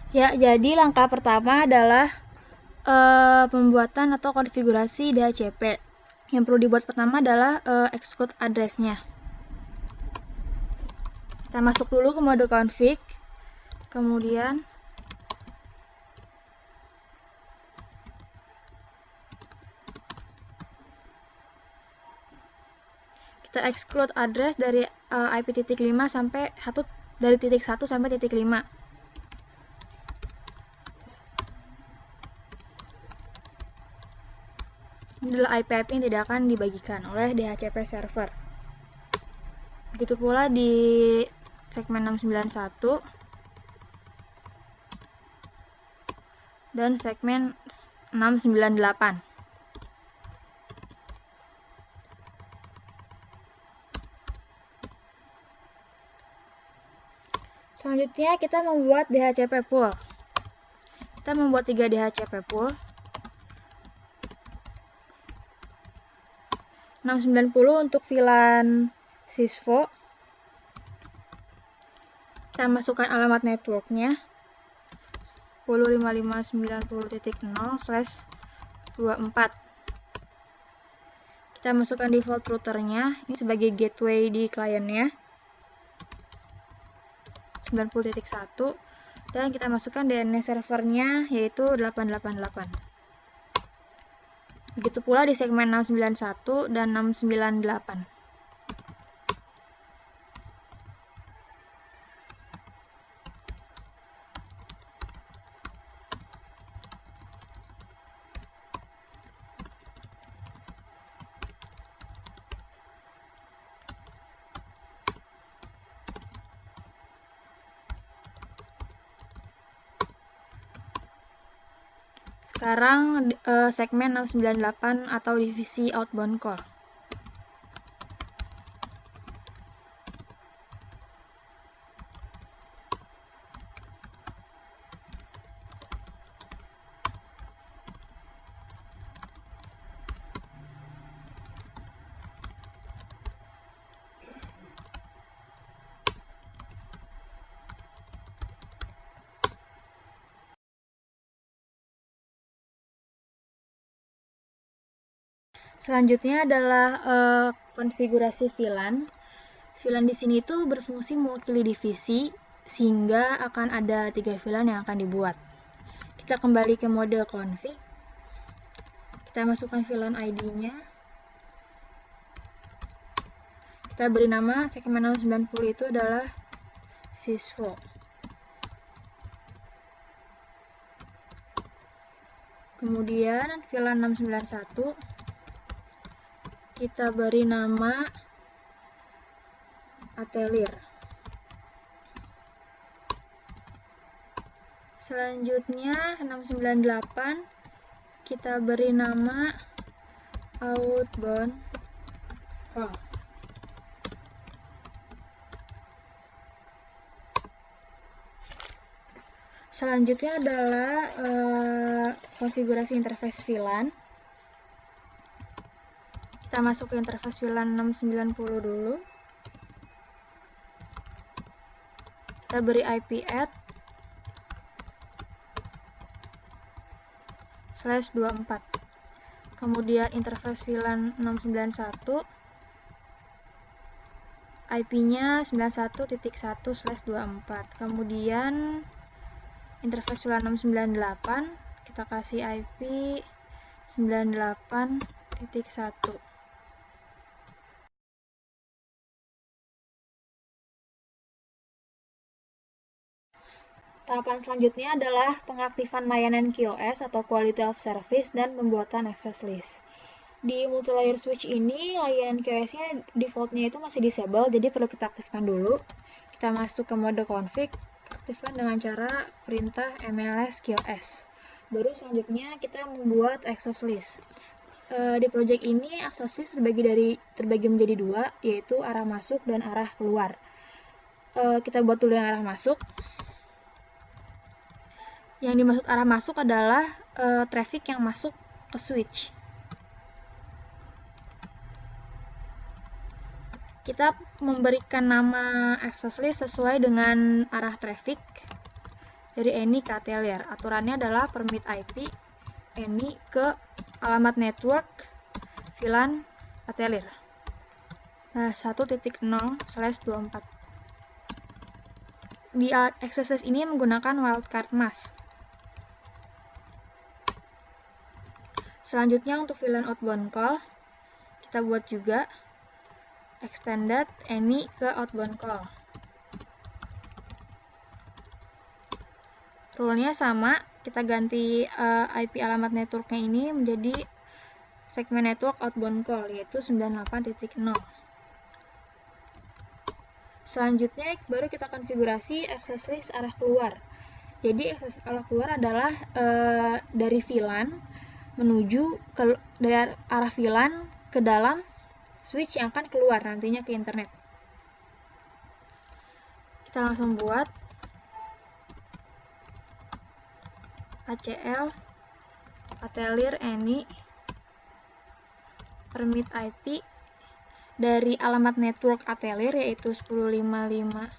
Ya, jadi langkah pertama adalah pembuatan atau konfigurasi DHCP. Yang perlu dibuat pertama adalah Xcode address-nya. Kita masuk dulu ke mode config, kemudian kita exclude address dari IP titik 5 sampai 1 dari titik 1 sampai titik 5. Ini adalah IP-IP yang tidak akan dibagikan oleh DHCP server. Begitu pula di segmen 691 dan segmen 698. Selanjutnya kita membuat DHCP pool. Kita membuat 3 DHCP pool. 690 untuk VLAN sysvo. Kita masukkan alamat networknya 10.5590.0/24. Kita masukkan default routernya ini sebagai gateway di kliennya 90.1 dan kita masukkan DNS servernya yaitu 888. Begitu pula di segmen 691 dan 698. Sekarang segmen 698 atau divisi outbound call. Selanjutnya adalah konfigurasi VLAN. VLAN di sini itu berfungsi mewakili divisi sehingga akan ada 3 VLAN yang akan dibuat. Kita kembali ke mode config. Kita masukkan VLAN ID-nya. Kita beri nama segmen 690 itu adalah sysvo. Kemudian VLAN 691 kita beri nama Atelier. Selanjutnya 698 kita beri nama outbound call. Selanjutnya adalah konfigurasi interface VLAN. Kita masuk ke interface VLAN 690 dulu. Kita beri IP add /24. Kemudian interface VLAN 691 IP-nya 91.1/24. Kemudian interface VLAN 698 kita kasih IP 98.1. Tahapan selanjutnya adalah pengaktifan layanan QoS atau Quality of Service dan pembuatan access list. Di multi-layer switch ini, layanan QoS-nya defaultnya itu masih disable, jadi perlu kita aktifkan dulu. Kita masuk ke mode config, aktifkan dengan cara perintah mls QoS. Baru selanjutnya kita membuat access list. Di project ini, access list terbagi menjadi 2, yaitu arah masuk dan arah keluar. Kita buat dulu yang arah masuk. Yang dimaksud arah masuk adalah traffic yang masuk ke switch. Kita memberikan nama access list sesuai dengan arah traffic. dari any ke atelier. Aturannya adalah permit IP any ke alamat network VLAN atelier. Nah, 1.0/24. Di access list ini menggunakan wildcard mask. Selanjutnya untuk VLAN outbound call, kita buat juga extended any ke outbound call. Rule-nya sama, kita ganti IP alamat networknya ini menjadi segmen network outbound call, yaitu 98.0. Selanjutnya baru kita konfigurasi access list arah keluar. Jadi access arah keluar adalah dari VLAN menuju dari arah VLAN ke dalam switch yang akan keluar nantinya ke internet. Kita langsung buat ACL atelier any permit IP dari alamat network atelier yaitu 10.55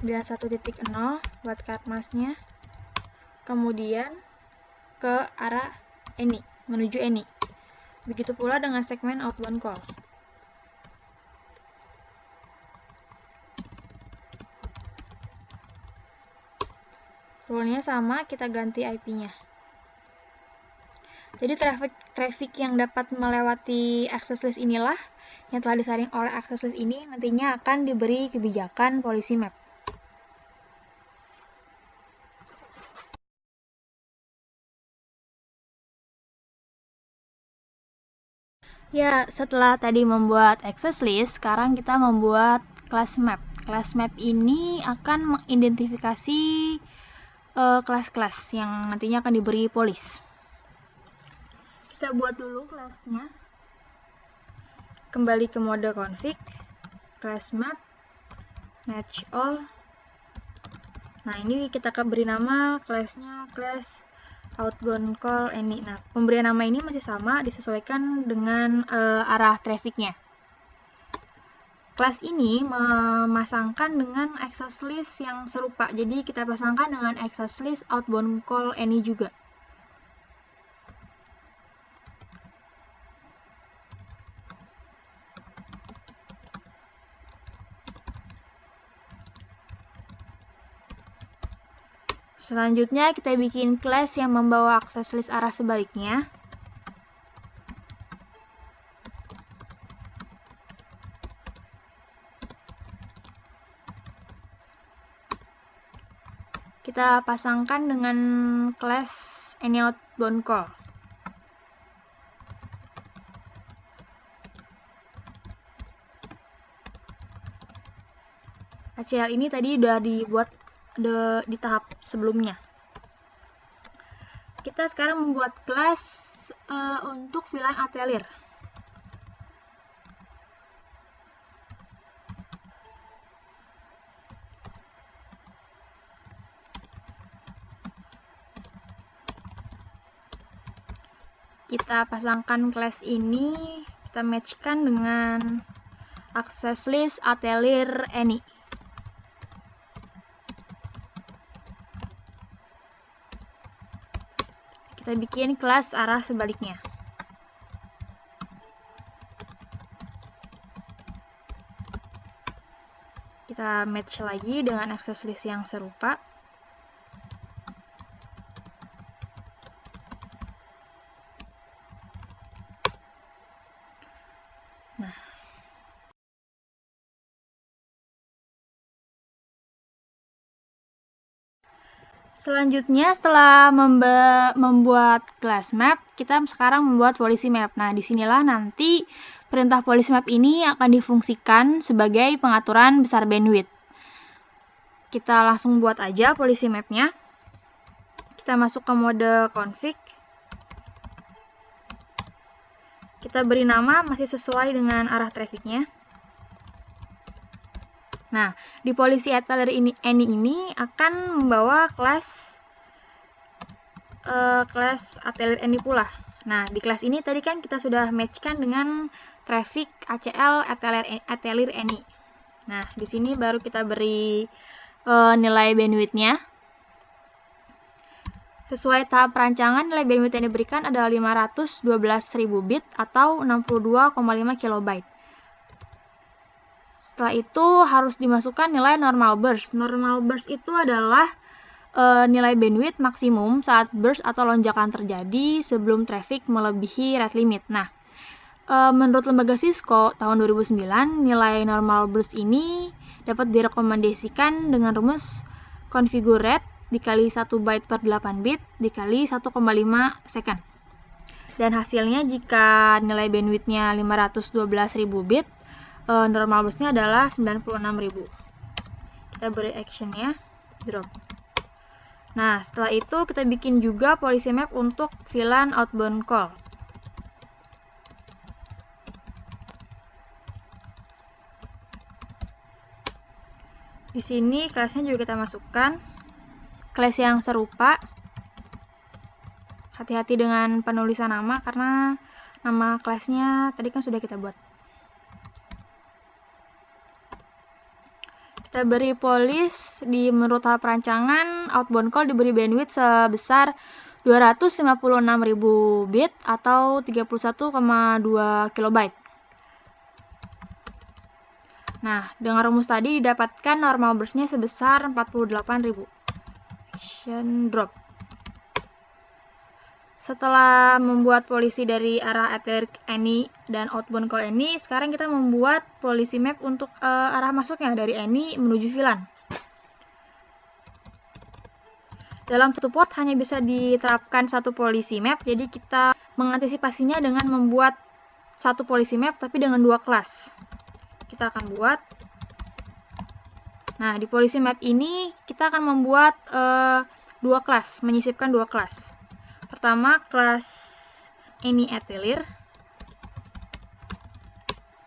91.0 buat card masknya, kemudian ke arah any, menuju any. Begitu pula dengan segmen outbound call. Rule-nya sama, kita ganti IP-nya. Jadi traffic yang dapat melewati access list inilah yang telah disaring oleh access list ini nantinya akan diberi kebijakan policy map. Ya, setelah tadi membuat access list, sekarang kita membuat class map. Class map ini akan mengidentifikasi kelas-kelas yang nantinya akan diberi polis. Kita buat dulu kelasnya. Kembali ke mode config, class map, match all. Nah, ini kita akan beri nama kelasnya class outbound call any. Nah, pemberian nama ini masih sama, disesuaikan dengan arah trafficnya. Kelas ini memasangkan dengan access list yang serupa, jadi kita pasangkan dengan access list outbound call any juga. Selanjutnya kita bikin class yang membawa access list arah sebaliknya. Kita pasangkan dengan class any outbound call. ACL ini tadi udah dibuat di tahap sebelumnya. Kita sekarang membuat kelas untuk VLAN atelier. Kita pasangkan kelas ini, kita matchkan dengan access list atelier any. Kita bikin kelas arah sebaliknya. Kita match lagi dengan access list yang serupa. Nah, selanjutnya setelah membuat class map, kita sekarang membuat policy map. Nah, disinilah nanti perintah policy map ini akan difungsikan sebagai pengaturan besar bandwidth. Kita langsung buat aja policy mapnya. Kita masuk ke mode config. Kita beri nama masih sesuai dengan arah trafficnya. Nah, di policy atelier any ini akan membawa kelas atelier any pula. Nah, di kelas ini tadi kan kita sudah matchkan dengan traffic ACL atelier any. Nah, di sini baru kita beri nilai bandwidth-nya. Sesuai tahap perancangan, nilai bandwidth yang diberikan adalah 512.000 bit atau 62,5 kilobyte. Setelah itu harus dimasukkan nilai normal burst. Normal burst itu adalah nilai bandwidth maksimum saat burst atau lonjakan terjadi sebelum traffic melebihi rate limit. Nah, menurut lembaga Cisco tahun 2009, nilai normal burst ini dapat direkomendasikan dengan rumus configure rate dikali 1 byte per 8 bit dikali 1,5 second. Dan hasilnya jika nilai bandwidth-nya 512.000 bit, normal burst-nya adalah 96.000. Kita beri action-nya, drop. Nah, setelah itu kita bikin juga policy map untuk VLAN outbound call. Di sini kelasnya juga kita masukkan kelas yang serupa. Hati-hati dengan penulisan nama karena nama kelasnya tadi kan sudah kita buat. Kita beri police di menurut tahap perancangan, outbound call diberi bandwidth sebesar 256.000 bit atau 31,2 kilobyte. Nah, dengan rumus tadi didapatkan normal burst-nya sebesar 48.000. Action drop. Setelah membuat polisi dari arah Etheric Any dan outbound call Any, sekarang kita membuat policy map untuk arah masuknya dari Any menuju VLAN. Dalam satu port hanya bisa diterapkan satu policy map, jadi kita mengantisipasinya dengan membuat satu policy map tapi dengan dua kelas. Kita akan buat. Nah, di policy map ini kita akan membuat dua kelas, menyisipkan dua kelas. Pertama, kelas Any Atelier.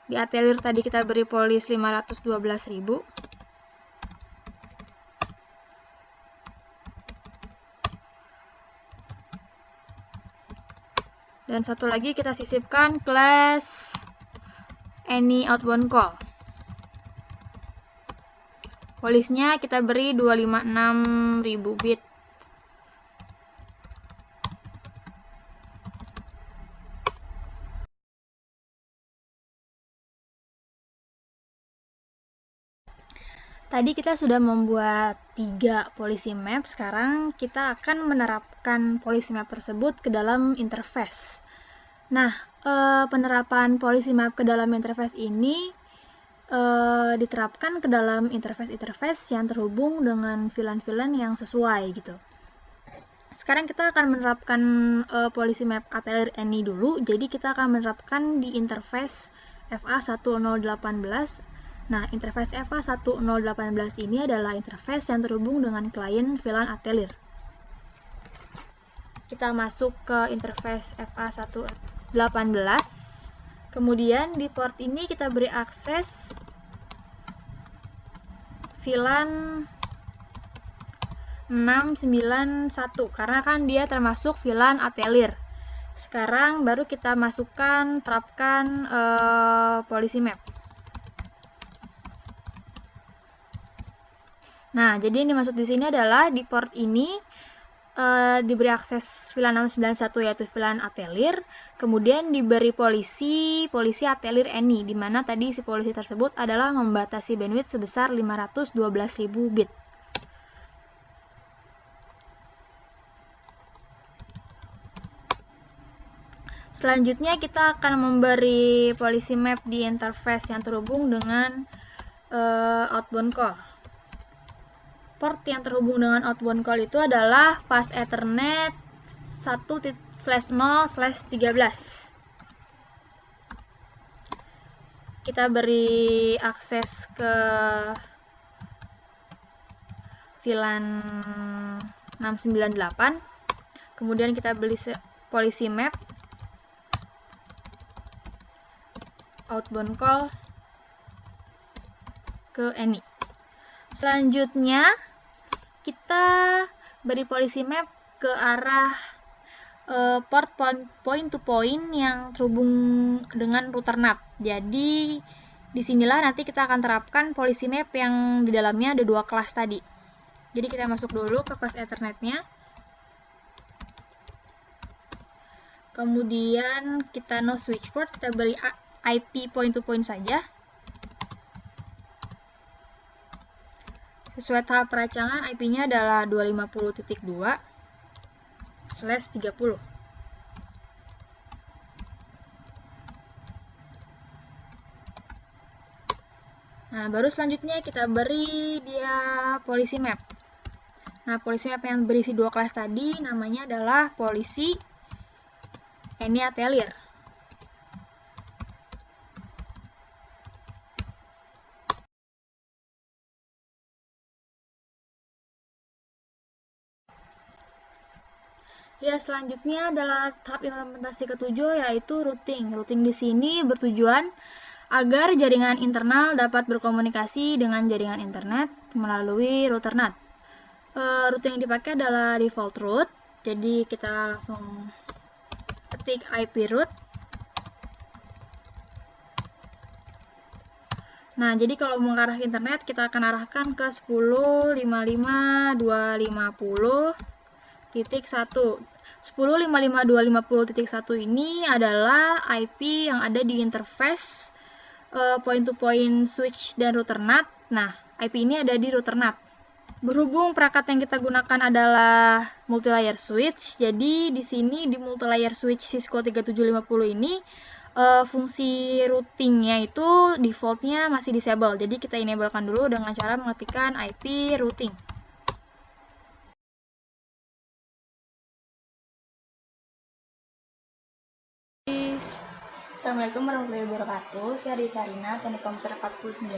Di Atelier tadi kita beri police 512.000. Dan satu lagi kita sisipkan kelas Any Outbound Call. Police-nya kita beri 256.000 bit. Tadi kita sudah membuat 3 policy map, sekarang kita akan menerapkan policy map tersebut ke dalam interface. Nah, penerapan policy map ke dalam interface ini diterapkan ke dalam interface yang terhubung dengan VLAN-VLAN yang sesuai gitu. Sekarang kita akan menerapkan policy map Atelier Any dulu, jadi kita akan menerapkan di interface FA1018. Nah, interface FA1018 ini adalah interface yang terhubung dengan klien VLAN Atelier. Kita masuk ke interface FA1018. Kemudian di port ini kita beri akses VLAN 691 karena kan dia termasuk VLAN Atelier. Sekarang baru kita masukkan, terapkan policy map. Nah, jadi yang dimaksud di sini adalah di port ini diberi akses VLAN 691 yaitu VLAN Atelier, kemudian diberi polisi Atelier Any, di mana tadi si polisi tersebut adalah membatasi bandwidth sebesar 512.000 bit. Selanjutnya kita akan memberi policy map di interface yang terhubung dengan outbound call. Port yang terhubung dengan outbound call itu adalah fast Ethernet 1/0/13. Kita beri akses ke VLAN 698. Kemudian kita beli policy map outbound call ke Any. Selanjutnya kita beri policy map ke arah port point to point yang terhubung dengan router NAT. Jadi Disinilah nanti kita akan terapkan policy map yang di dalamnya ada 2 kelas tadi. Jadi kita masuk dulu ke kelas Ethernetnya. Kemudian kita no switch port, kita beri IP point to point saja. Sesuai tahap perancangan, IP-nya adalah 250.2/30. Nah, baru selanjutnya kita beri dia policy map. Nah, policy map yang berisi 2 kelas tadi namanya adalah policy any atelier. Ya, selanjutnya adalah tahap implementasi ketujuh, yaitu routing. Routing di sini bertujuan agar jaringan internal dapat berkomunikasi dengan jaringan internet melalui router NAT. Rute yang dipakai adalah default route, jadi kita langsung ketik IP route. Nah, jadi kalau mau arah ke internet, kita akan arahkan ke 10.55.250.1. 10.55.250.1 ini adalah IP yang ada di interface point-to-point switch dan router NAT. Nah, IP ini ada di router NAT. Berhubung perangkat yang kita gunakan adalah multi-layer switch, jadi di sini di multi-layer switch Cisco 3750 ini fungsi routingnya itu defaultnya masih disable. Jadi kita enablekan dulu dengan cara mengetikkan IP routing. Assalamualaikum warahmatullahi wabarakatuh. Saya Rita Rina, Teknik Komputer 49.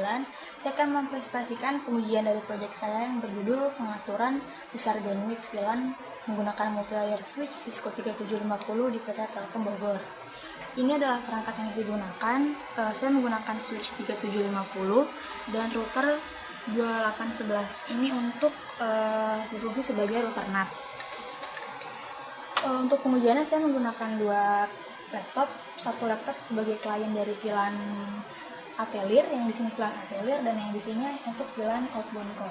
Saya akan mempresentasikan pengujian dari proyek saya yang berjudul pengaturan besar bandwidth VLAN menggunakan multi-layer switch Cisco 3750 di PT Telkom Bogor. Ini adalah perangkat yang saya gunakan. Saya menggunakan switch 3750 dan router 2811. Ini untuk berfungsi sebagai router NAT. Untuk pengujiannya saya menggunakan 2 laptop, satu laptop sebagai klien dari VLAN atelier, yang di sini VLAN atelier, dan yang di sini untuk VLAN outbound call.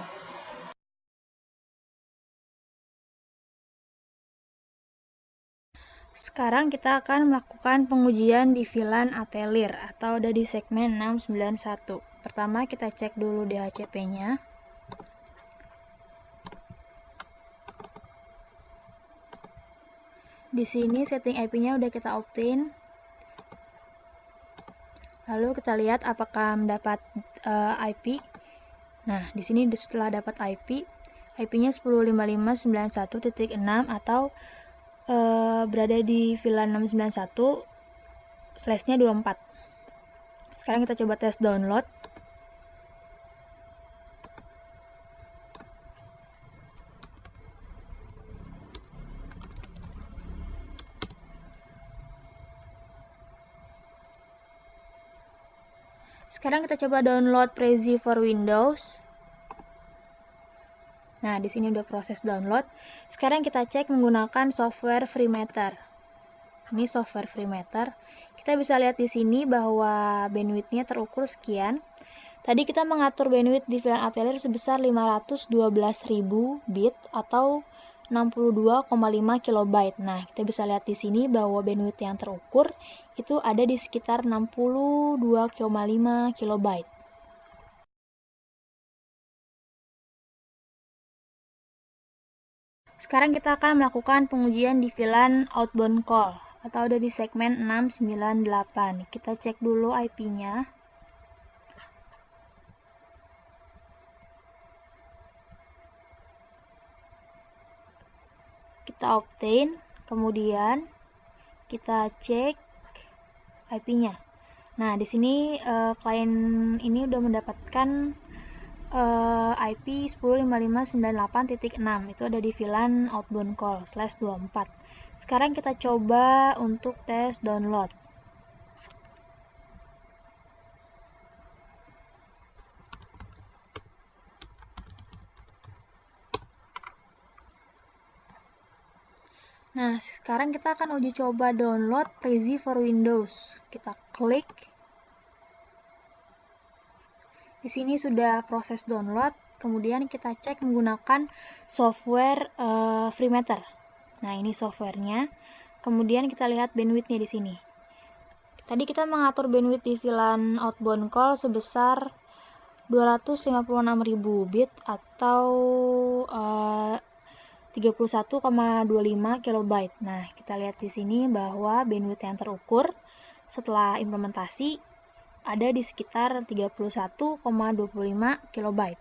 Sekarang kita akan melakukan pengujian di VLAN atelier atau ada di segmen 691. Pertama kita cek dulu DHCP-nya. Di sini setting IP-nya udah kita opt-in. Lalu kita lihat apakah mendapat IP. Nah, di sini setelah dapat IP-nya 10.55.91.6 atau berada di VLAN 691/nya 24. Sekarang kita coba tes download. Sekarang kita coba download Prezi for Windows. Nah, di sini udah proses download. Sekarang kita cek menggunakan software FreeMeter. Ini software FreeMeter. Kita bisa lihat di sini bahwa bandwidth-nya terukur sekian. Tadi kita mengatur bandwidth di VLAN atelier sebesar 512.000 bit atau 62,5 kilobyte. Nah, kita bisa lihat di sini bahwa bandwidth yang terukur itu ada di sekitar 62,5 kilobyte. Sekarang kita akan melakukan pengujian di VLAN outbound call atau ada di segmen 698. Kita cek dulu IP-nya. Kita obtain, kemudian kita cek IP-nya. Nah, di sini klien ini udah mendapatkan IP 10.55.98.6. Itu ada di VLAN outbound call /24. Sekarang kita coba untuk tes download. Nah, sekarang kita akan uji coba download Prezi for Windows. Kita klik. Di sini sudah proses download, kemudian kita cek menggunakan software Freemeter. Nah, ini softwarenya. Kemudian kita lihat bandwidth-nya di sini. Tadi kita mengatur bandwidth di VLAN outbound call sebesar 256.000 bit atau 31,25 kilobyte. Nah, kita lihat di sini bahwa bandwidth yang terukur setelah implementasi ada di sekitar 31,25 kilobyte.